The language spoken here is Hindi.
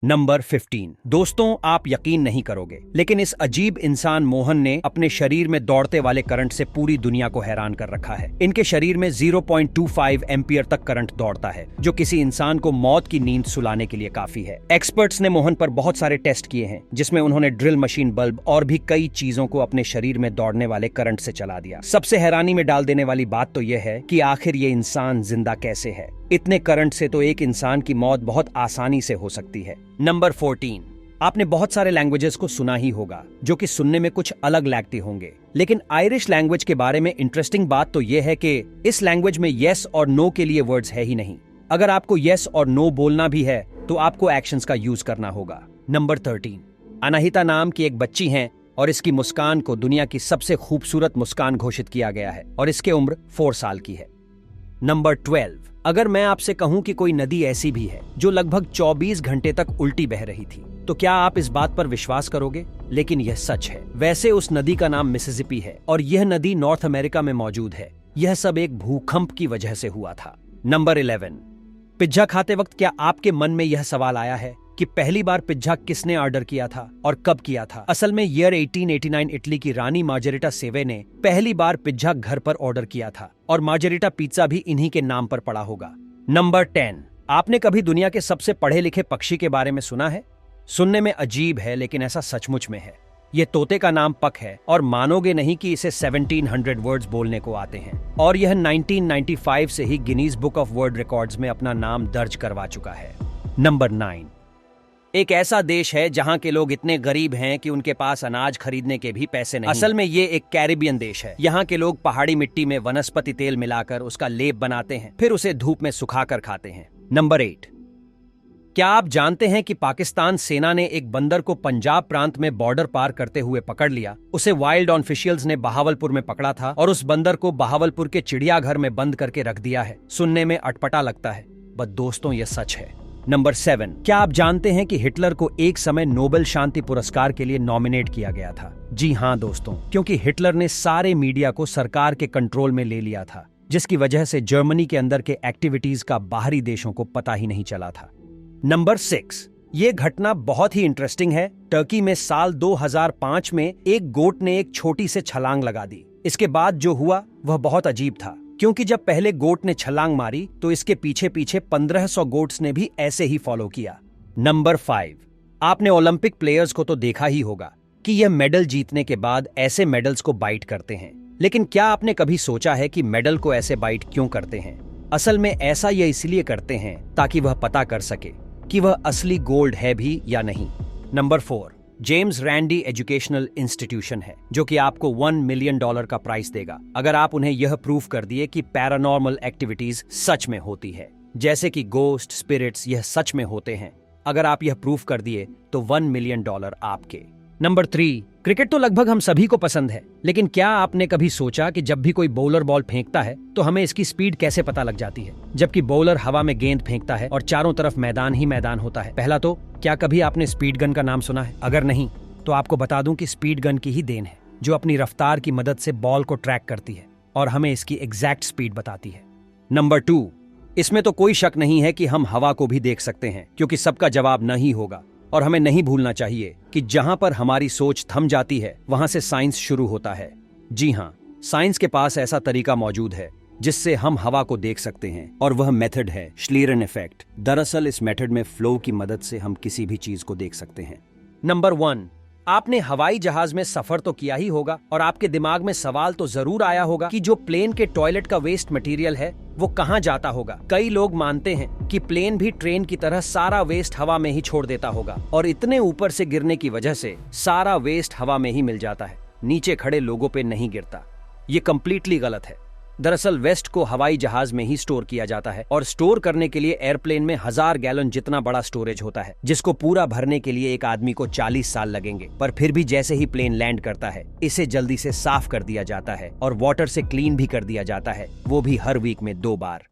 नंबर 15। दोस्तों, आप यकीन नहीं करोगे, लेकिन इस अजीब इंसान मोहन ने अपने शरीर में दौड़ते वाले करंट से पूरी दुनिया को हैरान कर रखा है। इनके शरीर में 0.25 एम्पियर तक करंट दौड़ता है, जो किसी इंसान को मौत की नींद सुलाने के लिए काफी है। एक्सपर्ट्स ने मोहन पर बहुत सारे टेस्ट किए हैं, जिसमें उन्होंने ड्रिल मशीन, बल्ब और भी कई चीजों को अपने शरीर में दौड़ने वाले करंट से चला दिया। सबसे हैरानी में डाल देने वाली बात तो यह है कि आखिर ये इंसान जिंदा कैसे है। इतने करंट से तो एक इंसान की मौत बहुत आसानी से हो सकती है। नंबर 14। आपने बहुत सारे लैंग्वेजेस को सुना ही होगा, जो कि सुनने में कुछ अलग लगते होंगे, लेकिन आयरिश लैंग्वेज के बारे में इंटरेस्टिंग बात तो यह है कि इस लैंग्वेज में यस और नो के लिए वर्ड्स है ही नहीं। अगर आपको यस और नो बोलना भी है तो आपको एक्शंस का यूज करना होगा। नंबर 13। अनाहिता नाम की एक बच्ची है और इसकी मुस्कान को दुनिया की सबसे खूबसूरत मुस्कान घोषित किया गया है और इसकी उम्र 4 साल की है। नंबर 12। अगर मैं आपसे कहूं कि कोई नदी ऐसी भी है जो लगभग 24 घंटे तक उल्टी बह रही थी, तो क्या आप इस बात पर विश्वास करोगे? लेकिन यह सच है। वैसे उस नदी का नाम मिसिसिपी है और यह नदी नॉर्थ अमेरिका में मौजूद है। यह सब एक भूकंप की वजह से हुआ था। नंबर 11। पिज्जा खाते वक्त क्या आपके मन में यह सवाल आया है कि पहली बार पिज्जा किसने ऑर्डर किया था और कब किया था? असल में ईयर 1889 इटली की रानी मार्जेरिटा सेवे ने पहली बार पिज्जा घर पर ऑर्डर किया था और मार्जेरिटा पिज्जा भी इन्हीं के नाम पर पड़ा होगा। नंबर 10। आपने कभी दुनिया के सबसे पढ़े लिखे पक्षी के बारे में सुना है? सुनने में अजीब है, लेकिन ऐसा सचमुच में है। ये तोते का नाम पक है और मानोगे नहीं कि इसे 1700 वर्ड्स बोलने को आते हैं और यह 1995 से ही Guinness book of world records में अपना नाम दर्ज करवा चुका है। नंबर 9। एक ऐसा देश है जहां के लोग इतने गरीब हैं कि उनके पास अनाज खरीदने के भी पैसे नहीं। असल में ये एक कैरिबियन देश है। यहाँ के लोग पहाड़ी मिट्टी में वनस्पति तेल मिलाकर उसका लेप बनाते हैं, फिर उसे धूप में सुखाकर खाते हैं। नंबर 8। क्या आप जानते हैं कि पाकिस्तान सेना ने एक बंदर को पंजाब प्रांत में बॉर्डर पार करते हुए पकड़ लिया? उसे वाइल्ड ऑफिशियल्स ने बहावलपुर में पकड़ा था और उस बंदर को बहावलपुर के चिड़ियाघर में बंद करके रख दिया है। सुनने में अटपटा लगता है, बट दोस्तों यह सच है। नंबर 7। क्या आप जानते हैं कि हिटलर को एक समय नोबेल शांति पुरस्कार के लिए नॉमिनेट किया गया था? जी हाँ दोस्तों, क्योंकि हिटलर ने सारे मीडिया को सरकार के कंट्रोल में ले लिया था, जिसकी वजह से जर्मनी के अंदर के एक्टिविटीज का बाहरी देशों को पता ही नहीं चला था। नंबर 6। ये घटना बहुत ही इंटरेस्टिंग है। टर्की में साल 2005 में एक गोट ने एक छोटी से छलांग लगा दी। इसके बाद जो हुआ वह बहुत अजीब था, क्योंकि जब पहले गोट ने छलांग मारी तो इसके पीछे पीछे 1500 गोट्स ने भी ऐसे ही फॉलो किया। नंबर 5। आपने ओलंपिक प्लेयर्स को तो देखा ही होगा कि यह मेडल जीतने के बाद ऐसे मेडल्स को बाइट करते हैं, लेकिन क्या आपने कभी सोचा है कि मेडल को ऐसे बाइट क्यों करते हैं? असल में ऐसा यह इसलिए करते हैं ताकि वह पता कर सके कि वह असली गोल्ड है भी या नहीं। Number 4। James Randy educational institution है, जो कि आपको $1 मिलियन का प्राइस देगा अगर आप उन्हें यह प्रूफ कर दिए कि पैरानॉर्मल एक्टिविटीज सच में होती है, जैसे कि गोस्ट, स्पिरिट्स, यह सच में होते हैं। अगर आप यह प्रूफ कर दिए तो $1 मिलियन आपके। नंबर 3। क्रिकेट तो लगभग हम सभी को पसंद है, लेकिन क्या आपने कभी सोचा कि जब भी कोई बॉलर बॉल फेंकता है तो हमें इसकी स्पीड कैसे पता लग जाती है, जबकि बॉलर हवा में गेंद फेंकता है और चारों तरफ मैदान ही मैदान होता है? पहला तो क्या कभी आपने स्पीड गन का नाम सुना है? अगर नहीं तो आपको बता दूं कि स्पीड गन की ही देन है, जो अपनी रफ्तार की मदद से बॉल को ट्रैक करती है और हमें इसकी एग्जैक्ट स्पीड बताती है। नंबर 2। इसमें तो कोई शक नहीं है कि हम हवा को भी देख सकते हैं, क्योंकि सबका जवाब नहीं होगा और हमें नहीं भूलना चाहिए कि जहां पर हमारी सोच थम जाती है वहां से साइंस शुरू होता है। जी हाँ, साइंस के पास ऐसा तरीका मौजूद है जिससे हम हवा को देख सकते हैं और वह मेथड है श्लीरन इफेक्ट। दरअसल इस मेथड में फ्लो की मदद से हम किसी भी चीज को देख सकते हैं। नंबर 1। आपने हवाई जहाज में सफर तो किया ही होगा और आपके दिमाग में सवाल तो जरूर आया होगा कि जो प्लेन के टॉयलेट का वेस्ट मटेरियल है वो कहाँ जाता होगा। कई लोग मानते हैं कि प्लेन भी ट्रेन की तरह सारा वेस्ट हवा में ही छोड़ देता होगा और इतने ऊपर से गिरने की वजह से सारा वेस्ट हवा में ही मिल जाता है, नीचे खड़े लोगों पे नहीं गिरता। ये कंप्लीटली गलत है। दरअसल वेस्ट को हवाई जहाज में ही स्टोर किया जाता है और स्टोर करने के लिए एयरप्लेन में 1000 गैलन जितना बड़ा स्टोरेज होता है, जिसको पूरा भरने के लिए एक आदमी को 40 साल लगेंगे। पर फिर भी जैसे ही प्लेन लैंड करता है इसे जल्दी से साफ कर दिया जाता है और वाटर से क्लीन भी कर दिया जाता है, वो भी हर वीक में 2 बार।